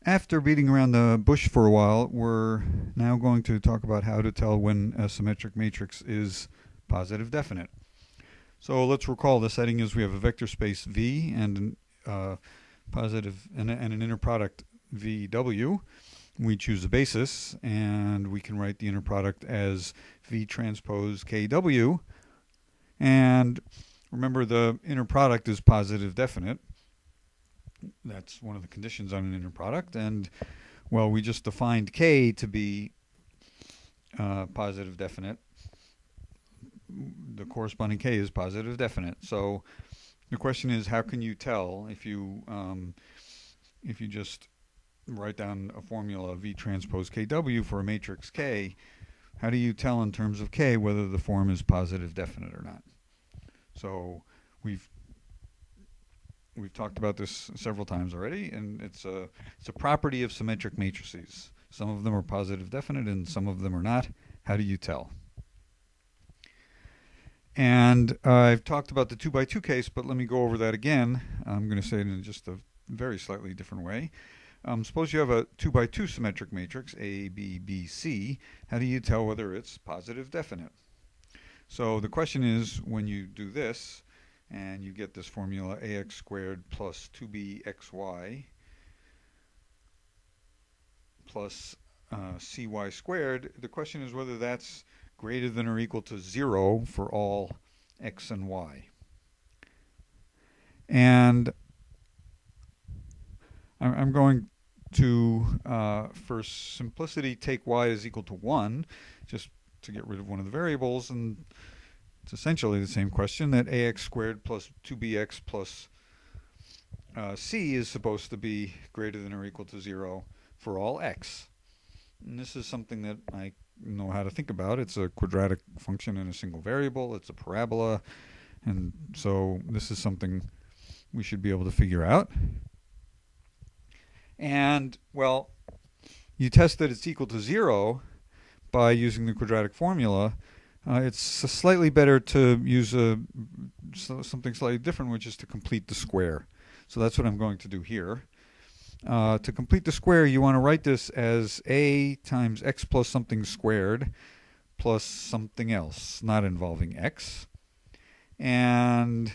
After beating around the bush for a while, we're now going to talk about how to tell when a symmetric matrix is positive definite. So let's recall the setting is we have a vector space V and positive and an inner product VW. We choose a basis, and we can write the inner product as V transpose KW. And remember, the inner product is positive definite. That's one of the conditions on an inner product. And, well, we just defined K to be positive definite. The corresponding K is positive definite. So the question is, how can you tell if you just write down a formula V transpose KW for a matrix K? How do you tell in terms of K whether the form is positive definite or not? So we've talked about this several times already, and it's a property of symmetric matrices. Some of them are positive definite and some of them are not. How do you tell? And I've talked about the 2 by 2 case, but let me go over that again. I'm going to say it in just a very slightly different way. Suppose you have a 2 by 2 symmetric matrix, A, B, B, C. How do you tell whether it's positive definite? So the question is, when you do this, and you get this formula ax squared plus 2bxy plus cy squared, the question is whether that's greater than or equal to 0 for all x and y. And I'm going to, for simplicity, take y is equal to 1, just to get rid of one of the variables, and it's essentially the same question, that ax squared plus 2bx plus c is supposed to be greater than or equal to 0 for all x. And this is something that I know how to think about. It's a quadratic function in a single variable. It's a parabola. And so this is something we should be able to figure out. And, well, you test that it's equal to 0 by using the quadratic formula. It's slightly better to use something slightly different, which is to complete the square. So that's what I'm going to do here. To complete the square, you want to write this as a times x plus something squared plus something else, not involving x. And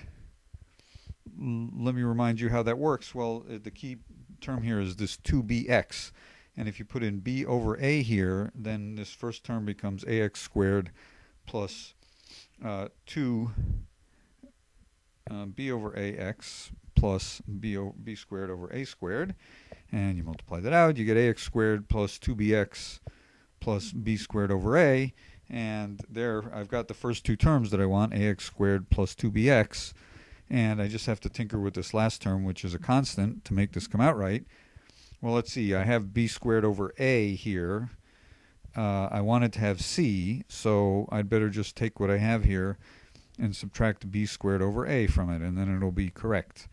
let me remind you how that works. Well, the key term here is this 2bx. And if you put in b over a here, then this first term becomes ax squared plus 2 b over ax plus b squared over a squared. And you multiply that out, you get ax squared plus 2bx plus b squared over a. And there I've got the first two terms that I want, ax squared plus 2bx. And I just have to tinker with this last term, which is a constant, to make this come out right. Well, let's see. I have b squared over a here. I wanted to have c, so I'd better just take what I have here and subtract b squared over a from it, and then it'll be correct.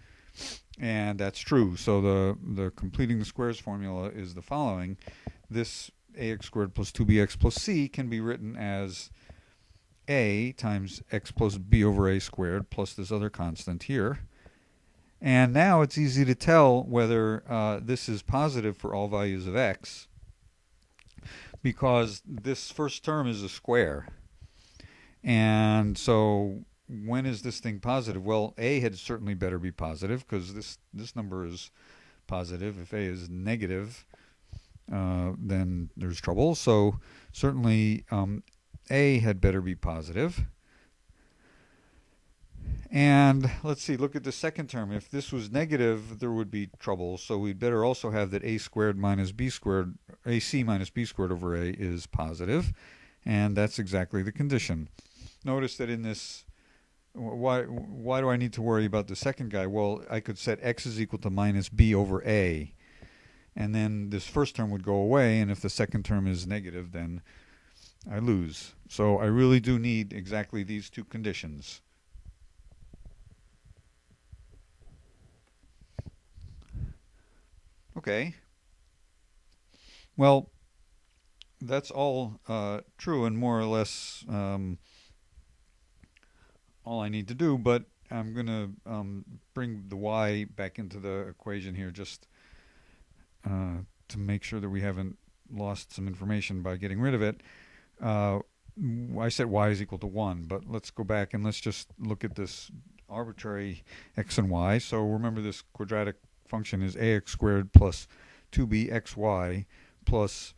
And that's true. So the completing the squares formula is the following. This ax squared plus 2bx plus c can be written as a times x plus b over a squared plus this other constant here. And now it's easy to tell whether this is positive for all values of x, because this first term is a square. And so when is this thing positive? Well, a had certainly better be positive, because this number is positive. If a is negative, then there's trouble. So certainly a had better be positive. And let's see, look at the second term. If this was negative, there would be trouble. So we'd better also have that a squared minus b squared, ac minus b squared over a is positive. And that's exactly the condition. Notice that in this, why do I need to worry about the second guy? Well, I could set x is equal to minus b over a. And then this first term would go away. And if the second term is negative, then I lose. So I really do need exactly these two conditions. Okay. Well, that's all true and more or less all I need to do, but I'm going to bring the y back into the equation here just to make sure that we haven't lost some information by getting rid of it, I said y is equal to 1, but let's go back and let's just look at this arbitrary x and y. So remember, this quadratic function is ax squared plus 2bxy plus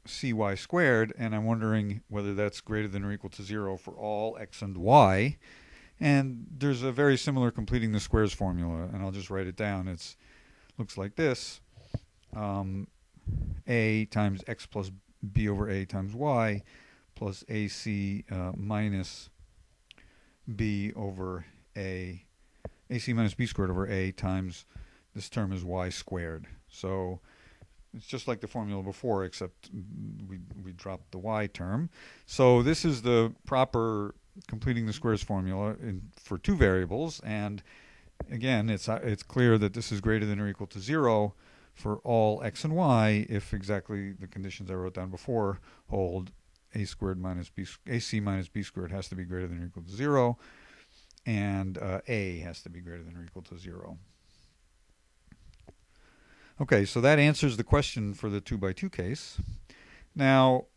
cy squared, and I'm wondering whether that's greater than or equal to 0 for all x and y. And there's a very similar completing the squares formula, and I'll just write it down. It looks like this. A times x plus b over a times y plus ac minus b over a, ac minus b squared over a times this term is y squared. So it's just like the formula before, except we dropped the y term. So this is the proper completing the squares formula for two variables, and again, it's clear that this is greater than or equal to 0 for all x and y if exactly the conditions I wrote down before hold. A squared minus b, ac minus b squared has to be greater than or equal to 0, and a has to be greater than or equal to 0. Okay, so that answers the question for the 2x2 case. Now,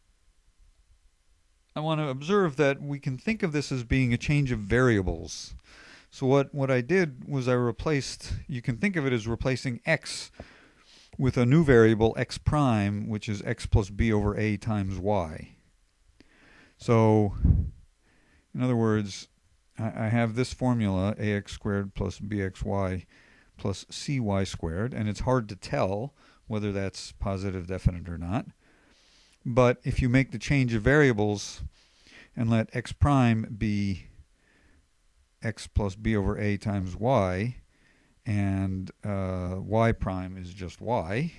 I want to observe that we can think of this as being a change of variables. So what I did was I replaced, you can think of it as replacing x with a new variable x prime, which is x plus b over a times y. So, in other words, I have this formula, ax squared plus bxy plus cy squared, and it's hard to tell whether that's positive definite or not. But if you make the change of variables and let x prime be x plus b over a times y, and y prime is just y,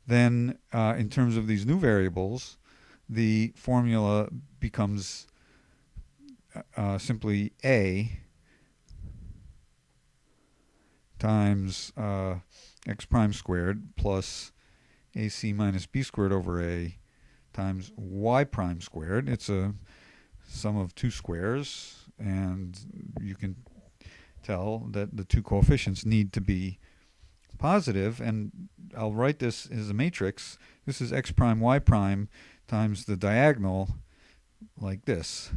then in terms of these new variables, the formula becomes simply a times x prime squared plus ac minus b squared over a times y prime squared. It's a sum of two squares, and you can tell that the two coefficients need to be positive, and I'll write this as a matrix. This is x prime y prime times the diagonal like this.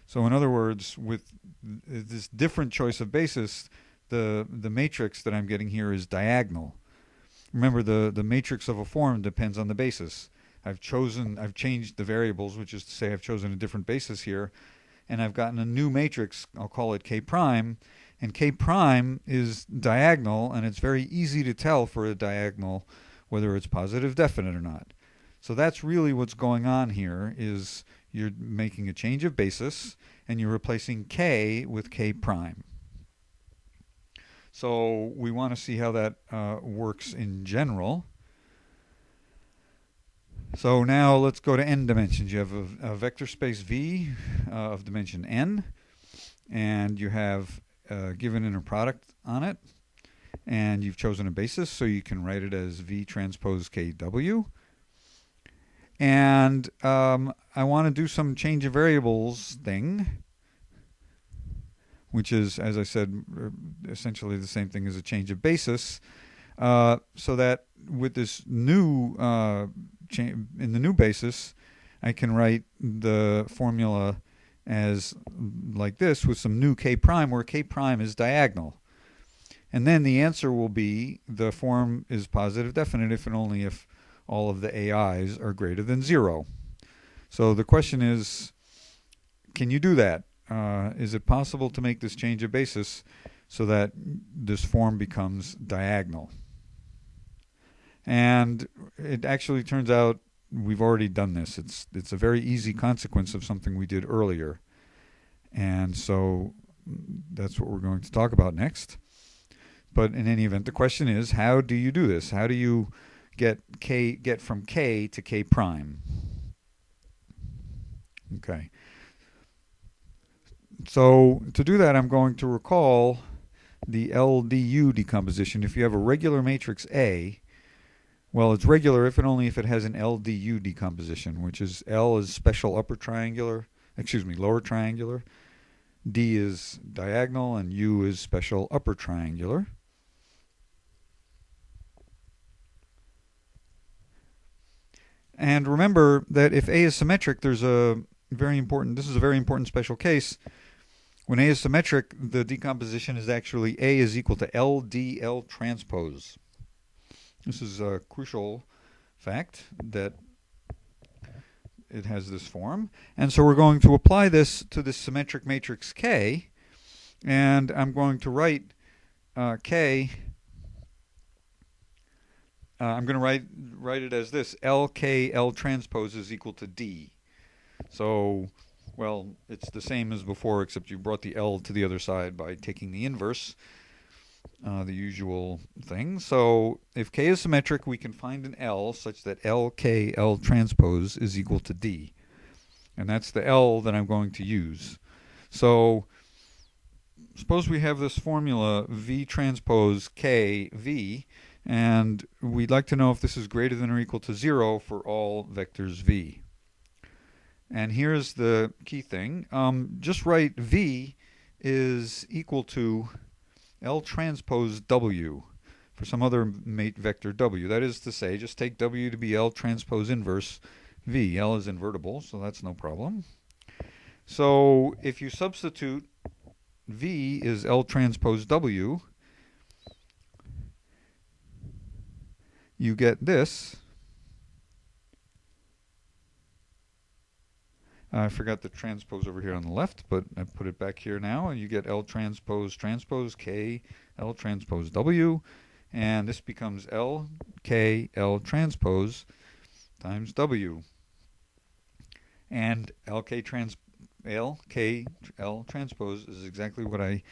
So in other words, with this different choice of basis, the matrix that I'm getting here is diagonal. Remember, the matrix of a form depends on the basis. I've changed the variables, which is to say I've chosen a different basis here, and I've gotten a new matrix. I'll call it K prime, and K prime is diagonal, and it's very easy to tell for a diagonal whether it's positive definite or not. So that's really what's going on here, is you're making a change of basis, and you're replacing K with K prime. So we want to see how that works in general. So now let's go to n dimensions. You have a vector space V of dimension n, and you have a given inner product on it, and you've chosen a basis, so you can write it as V transpose KW. And I want to do some change of variables thing, which is, as I said, essentially the same thing as a change of basis, so that with this new in the new basis, I can write the formula as like this with some new K prime, where K prime is diagonal. And then the answer will be the form is positive definite if and only if all of the AIs are greater than 0. So the question is, can you do that? Is it possible to make this change of basis so that this form becomes diagonal? And it actually turns out we've already done this. It's a very easy consequence of something we did earlier. And so that's what we're going to talk about next. But in any event, the question is, how do you do this? How do you get from K to K prime? Okay. So to do that, I'm going to recall the LDU decomposition. If you have a regular matrix A, well, it's regular if and only if it has an LDU decomposition, which is L is special lower triangular, D is diagonal, and U is special upper triangular. And remember that if A is symmetric, there's a very important, this is a very important special case. When A is symmetric, the decomposition is actually A is equal to LDL transpose. This is a crucial fact that it has this form. And so we're going to apply this to this symmetric matrix K. And I'm going to write K. I'm going to write it as this. LKL transpose is equal to D. So, well, it's the same as before, except you brought the L to the other side by taking the inverse, the usual thing. So if K is symmetric, we can find an L such that LKL transpose is equal to D. And that's the L that I'm going to use. So suppose we have this formula V transpose K V, and we'd like to know if this is greater than or equal to 0 for all vectors V. And here's the key thing. Just write V is equal to L transpose W for some other mate vector W. That is to say, just take W to be L transpose inverse V. L is invertible, so that's no problem. So if you substitute V is L transpose W, you get this. I forgot the transpose over here on the left, but I put it back here now, and you get L transpose transpose K L transpose W, and this becomes L K L transpose times W. And L K L transpose is exactly what I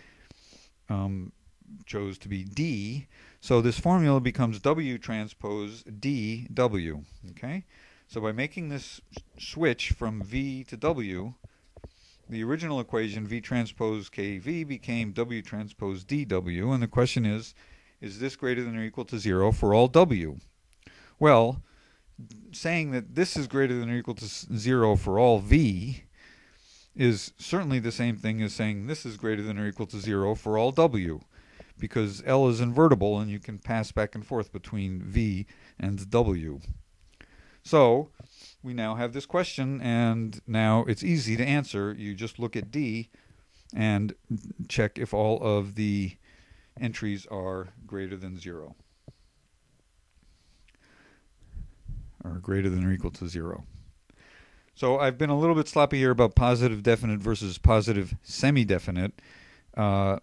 chose to be D. So this formula becomes W transpose D W. Okay? So by making this switch from V to W, the original equation V transpose KV became W transpose DW, and the question is this greater than or equal to 0 for all W? Well, saying that this is greater than or equal to 0 for all V is certainly the same thing as saying this is greater than or equal to 0 for all W, because L is invertible and you can pass back and forth between V and W. So we now have this question, and now it's easy to answer. You just look at D and check if all of the entries are greater than 0. Or greater than or equal to 0. So I've been a little bit sloppy here about positive definite versus positive semi-definite. I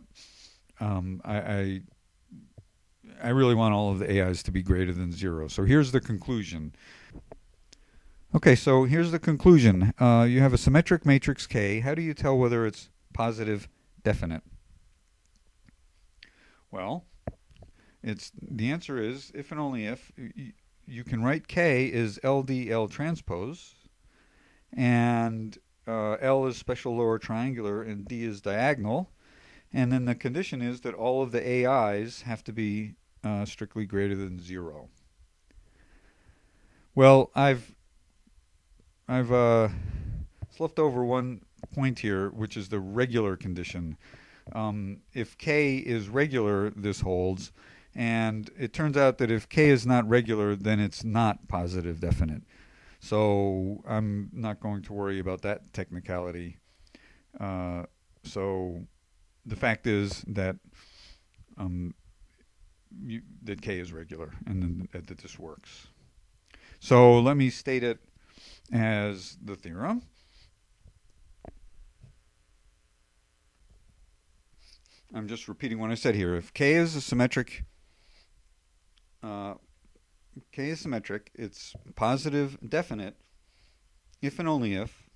really want all of the AIs to be greater than 0. So here's the conclusion. Okay, so here's the conclusion. You have a symmetric matrix K. How do you tell whether it's positive definite? Well, the answer is if and only if. You can write K is LDL transpose, and L is special lower triangular, and D is diagonal. And then the condition is that all of the AIs have to be strictly greater than 0. Well, I've left over one point here, which is the regular condition. If K is regular, this holds. And it turns out that if K is not regular, then it's not positive definite. So I'm not going to worry about that technicality. So the fact is that that K is regular, and then that this works. So let me state it as the theorem. I'm just repeating what I said here. If K is a symmetric, K is symmetric, it's positive definite if and only if,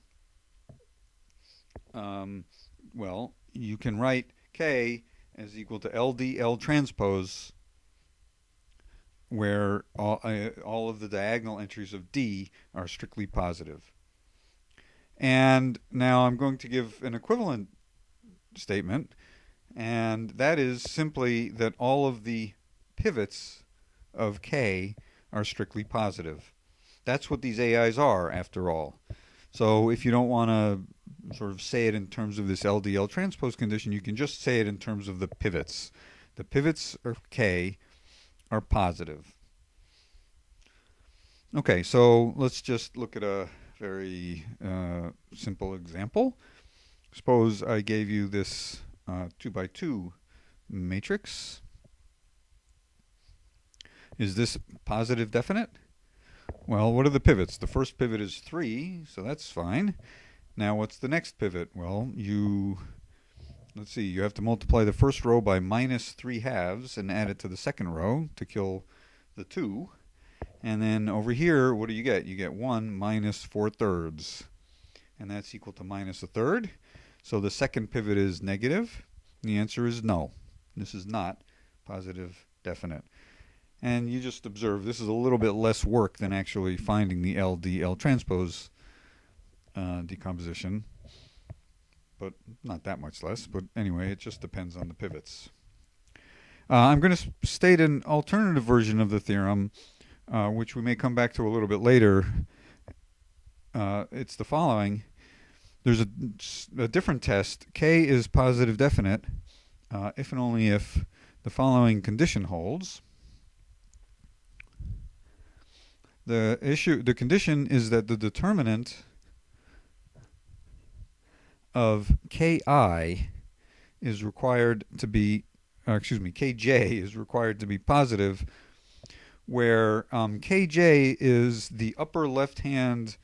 well, you can write K as equal to LDL transpose, where all of the diagonal entries of D are strictly positive. And now I'm going to give an equivalent statement, and that is simply that all of the pivots of K are strictly positive. That's what these AIs are, after all. So if you don't want to sort of say it in terms of this LDL transpose condition, you can just say it in terms of the pivots. The pivots of K are positive. Okay, so let's just look at a very simple example. Suppose I gave you this 2 by 2 matrix. Is this positive definite? Well, what are the pivots? The first pivot is 3, so that's fine. Now, what's the next pivot? Well, let's see, you have to multiply the first row by minus 3 halves and add it to the second row to kill the 2. And then over here, what do you get? You get 1 minus 4/3. And that's equal to minus a third. So the second pivot is negative. The answer is no. This is not positive definite. And you just observe this is a little bit less work than actually finding the L transpose decomposition. But not that much less. But anyway, it just depends on the pivots. I'm going to state an alternative version of the theorem, which we may come back to a little bit later. It's the following. There's a different test. K is positive definite if and only if the following condition holds. The condition is that the determinant of Ki is required to be, Kj is required to be positive, where Kj is the upper left-hand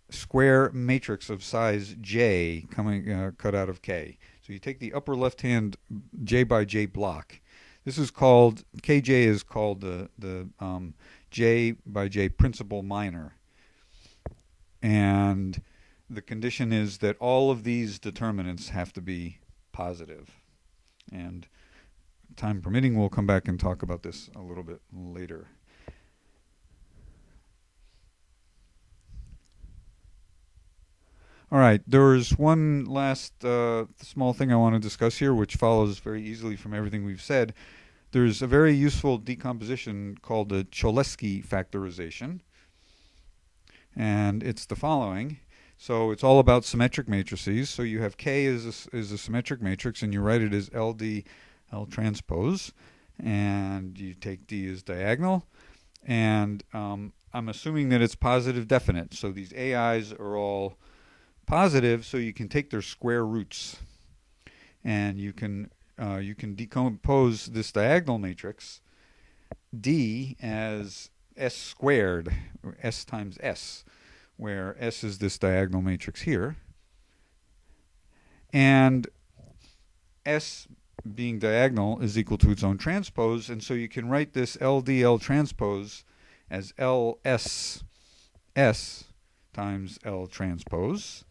square matrix of size j cut out of K. So you take the upper left-hand j by j block. This is called, Kj is called the j by j principal minor. And the condition is that all of these determinants have to be positive. And time permitting, we'll come back and talk about this a little bit later. All right, there's one last small thing I want to discuss here, which follows very easily from everything we've said. There's a very useful decomposition called the Challis factorization, and it's the following. So it's all about symmetric matrices. So you have K is a symmetric matrix, and you write it as LD L transpose, and you take D as diagonal, and I'm assuming that it's positive definite. So these AIs are all positive, so you can take their square roots, and you can decompose this diagonal matrix D as S squared, or S times S, where S is this diagonal matrix here, and S being diagonal is equal to its own transpose, and so you can write this LDL transpose as LS S times L transpose.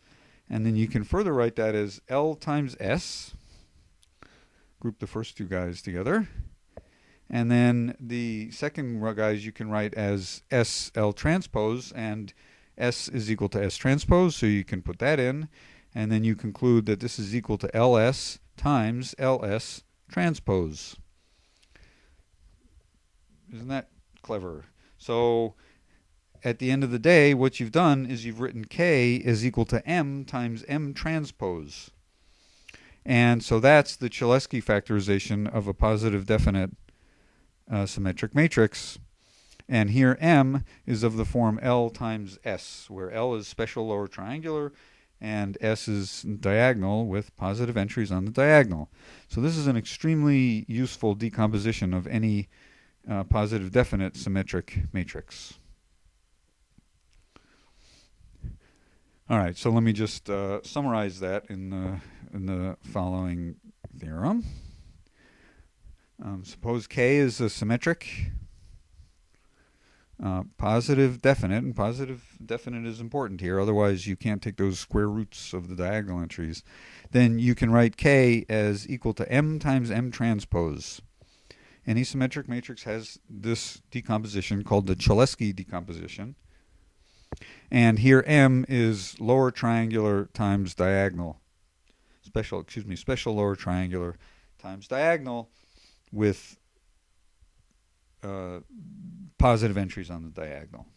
And then you can further write that as L times S. Group the first two guys together. And then the second guys you can write as SL transpose, and S is equal to S transpose, so you can put that in. And then you conclude that this is equal to LS times LS transpose. Isn't that clever? So at the end of the day, what you've done is you've written K is equal to M times M transpose. And so that's the Challis factorization of a positive definite symmetric matrix. And here M is of the form L times S, where L is special lower triangular and S is diagonal with positive entries on the diagonal. So this is an extremely useful decomposition of any positive definite symmetric matrix. All right, so let me just summarize that in the following theorem. Suppose K is a symmetric positive definite, and positive definite is important here, otherwise you can't take those square roots of the diagonal entries. Then you can write K as equal to M times M transpose. Any symmetric matrix has this decomposition called the Challis decomposition. And here M is lower triangular times diagonal. Special lower triangular times diagonal with positive entries on the diagonal.